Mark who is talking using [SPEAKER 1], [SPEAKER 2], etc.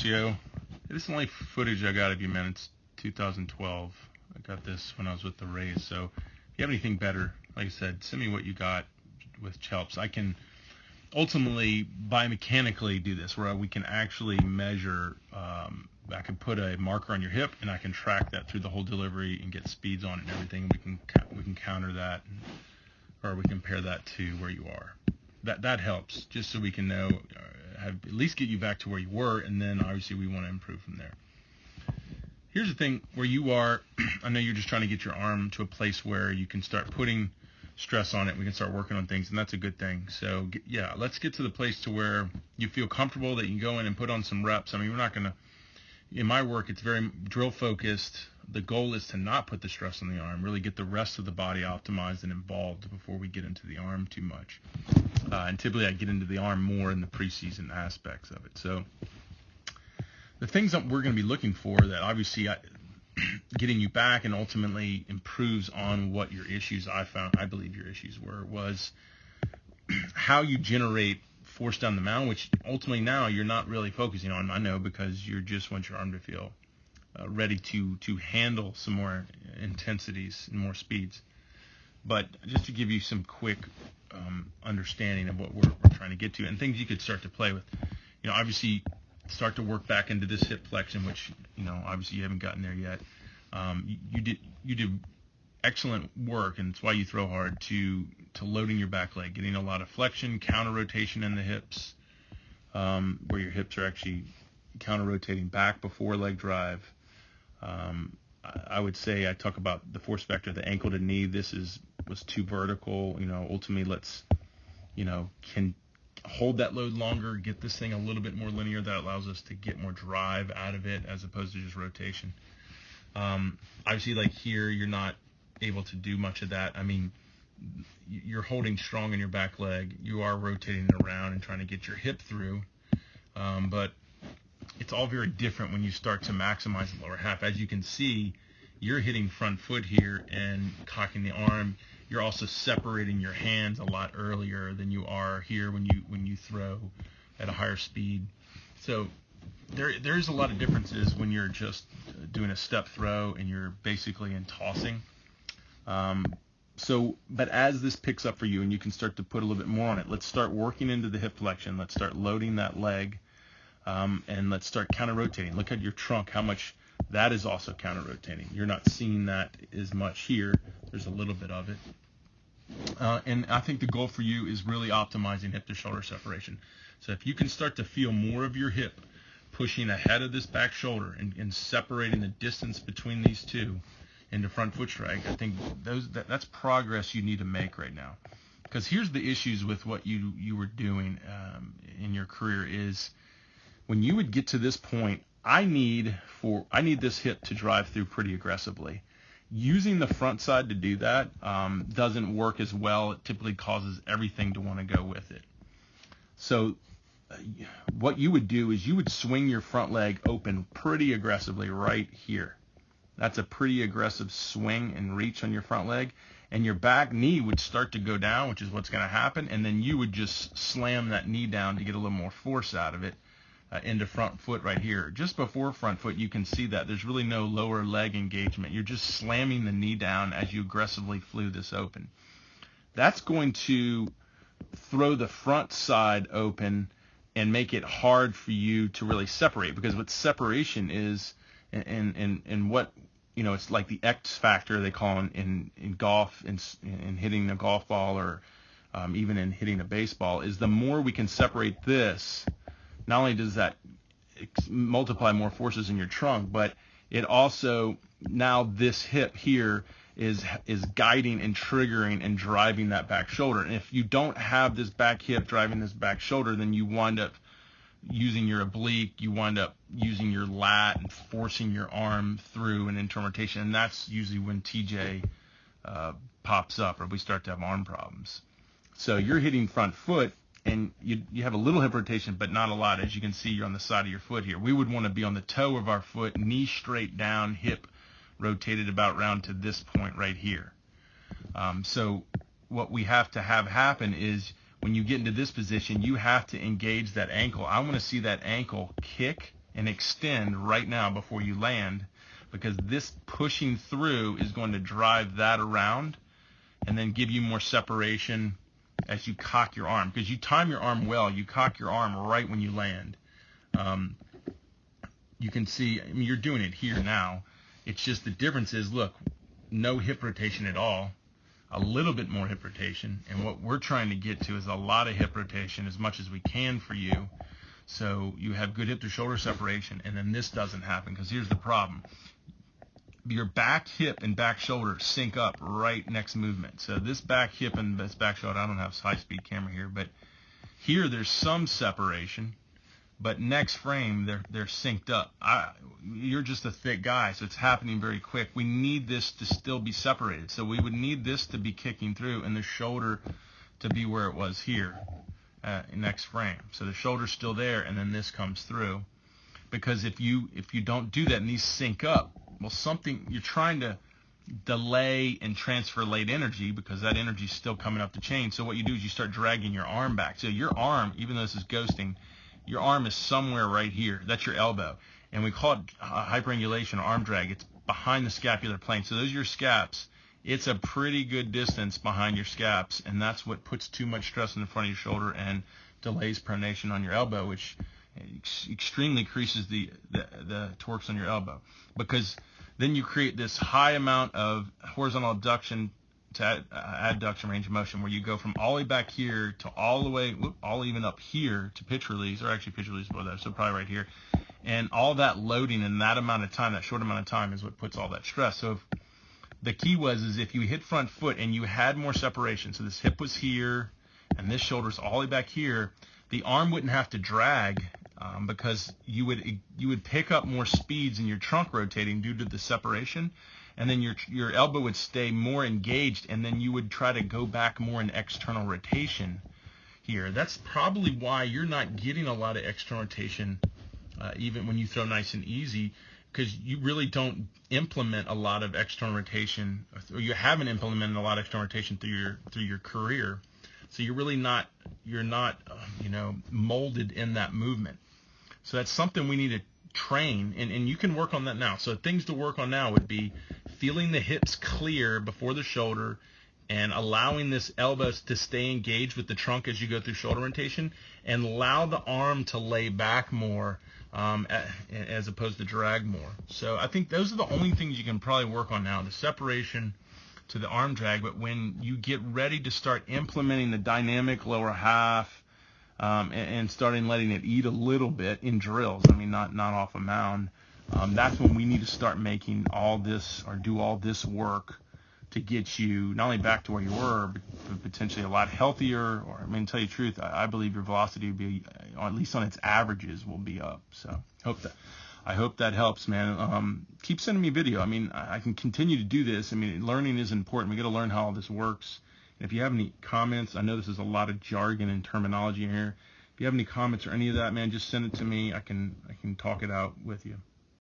[SPEAKER 1] Marcio. This is the only footage I got of you, man. It's 2012. I got this when I was with the Rays. So if you have anything better, like I said, send me what you got with Chelps. I can ultimately biomechanically do this, where we can actually measure. I can put a marker on your hip, and I can track that through the whole delivery and get speeds on it and everything. We can counter that, or we compare that to where you are. That helps, just so we can know, at least get you back to where you were, and then obviously we want to improve from there. Here's the thing, where you are, I know you're just trying to get your arm to a place where you can start putting stress on it. We can start working on things, and that's a good thing. So yeah, let's get to the place to where you feel comfortable that you can go in and put on some reps. I mean, we're not going to, in my work, it's very drill focused. The goal is to not put the stress on the arm, really get the rest of the body optimized and involved before we get into the arm too much. And typically I get into the arm more in the preseason aspects of it. So the things that we're going to be looking for that obviously getting you back and ultimately improves on what your issues I believe your issues was how you generate force down the mound, which ultimately now you're not really focusing on, I know, because you just want your arm to feel ready to handle some more intensities and more speeds. But just to give you some quick understanding of what we're trying to get to and things you could start to play with, obviously start to work back into this hip flexion, which obviously you haven't gotten there yet. You did excellent work, and it's why you throw hard to loading your back leg, getting a lot of flexion, counter rotation in the hips, where your hips are actually counter rotating back before leg drive. I would say I talk about the force vector, the ankle to knee. This was too vertical. Ultimately, let's can hold that load longer, get this thing a little bit more linear. That allows us to get more drive out of it as opposed to just rotation. Obviously, like here, you're not able to do much of that. I mean, you're holding strong in your back leg. You are rotating it around and trying to get your hip through, but it's all very different when you start to maximize the lower half. As you can see, you're hitting front foot here and cocking the arm. You're also separating your hands a lot earlier than you are here when you throw at a higher speed. So there's a lot of differences when you're just doing a step throw and you're basically in tossing. But as this picks up for you and you can start to put a little bit more on it, let's start working into the hip flexion. Let's start loading that leg, and let's start counter rotating. Look at your trunk, how much that is also counter rotating. You're not seeing that as much here. There's a little bit of it. And I think the goal for you is really optimizing hip to shoulder separation. So if you can start to feel more of your hip pushing ahead of this back shoulder and separating the distance between these two into front foot strike, I think that's progress you need to make right now. Because here's the issues with what you were doing in your career is when you would get to this point, I need this hip to drive through pretty aggressively. Using the front side to do that doesn't work as well. It typically causes everything to want to go with it. So what you would do is you would swing your front leg open pretty aggressively right here. That's a pretty aggressive swing and reach on your front leg. And your back knee would start to go down, which is what's going to happen. And then you would just slam that knee down to get a little more force out of it. Into front foot right here. Just before front foot, you can see that there's really no lower leg engagement. You're just slamming the knee down as you aggressively flew this open. That's going to throw the front side open and make it hard for you to really separate, because what separation is, and what, it's like the X factor they call in golf, in hitting a golf ball, or even in hitting a baseball, is the more we can separate this, not only does that multiply more forces in your trunk, but it also, now this hip here is guiding and triggering and driving that back shoulder. And if you don't have this back hip driving this back shoulder, then you wind up using your oblique, you wind up using your lat and forcing your arm through an internal rotation. And that's usually when TJ pops up, or we start to have arm problems. So you're hitting front foot, and you have a little hip rotation, but not a lot. As you can see, you're on the side of your foot here. We would want to be on the toe of our foot, knee straight down, hip rotated about round to this point right here. So what we have to have happen is when you get into this position, you have to engage that ankle. I want to see that ankle kick and extend right now before you land, because this pushing through is going to drive that around and then give you more separation as you cock your arm, because you time your arm well. You cock your arm right when you land. You can see, I mean, you're doing it here now. It's just the difference is, look, no hip rotation at all, a little bit more hip rotation, and what we're trying to get to is a lot of hip rotation, as much as we can for you, so you have good hip to shoulder separation, and then this doesn't happen, because here's the problem. Your back hip and back shoulder sync up right next movement. So this back hip and this back shoulder, I don't have a high-speed camera here, but here there's some separation, but next frame they're synced up. You're just a thick guy, so it's happening very quick. We need this to still be separated. So we would need this to be kicking through and the shoulder to be where it was here next frame. So the shoulder's still there, and then this comes through. Because if you don't do that and these sync up, well, you're trying to delay and transfer late energy, because that energy is still coming up the chain. So what you do is you start dragging your arm back. So your arm, even though this is ghosting, your arm is somewhere right here. That's your elbow. And we call it hyperangulation or arm drag. It's behind the scapular plane. So those are your scaps. It's a pretty good distance behind your scaps, and that's what puts too much stress in the front of your shoulder and delays pronation on your elbow, which extremely increases the torques on your elbow, because then you create this high amount of horizontal abduction to adduction range of motion, where you go from all the way back here to all the way, all even up here to pitch release, or actually pitch release below there, so probably right here. And all that loading in that amount of time, that short amount of time, is what puts all that stress. So the key is if you hit front foot and you had more separation, so this hip was here and this shoulder's all the way back here, the arm wouldn't have to drag, because you would pick up more speeds in your trunk rotating due to the separation, and then your elbow would stay more engaged, and then you would try to go back more in external rotation here. That's probably why you're not getting a lot of external rotation even when you throw nice and easy, because you really don't implement a lot of external rotation, or you haven't implemented a lot of external rotation through your career. So you're really not molded in that movement. So that's something we need to train, and you can work on that now. So things to work on now would be feeling the hips clear before the shoulder, and allowing this elbow to stay engaged with the trunk as you go through shoulder rotation, and allow the arm to lay back more as opposed to drag more. So I think those are the only things you can probably work on now, the separation to the arm drag. But when you get ready to start implementing the dynamic lower half, and starting letting it eat a little bit in drills, I mean not off a mound, that's when we need to start making all this, or do all this work to get you not only back to where you were, but potentially a lot healthier. Or, I mean, to tell you the truth, I believe your velocity will be, or at least on its averages, will be up. So I hope that helps, man. Keep sending me video. I mean, I can continue to do this. I mean, learning is important. We got to learn how all this works. And if you have any comments, I know this is a lot of jargon and terminology in here. If you have any comments or any of that, man, just send it to me. I can talk it out with you.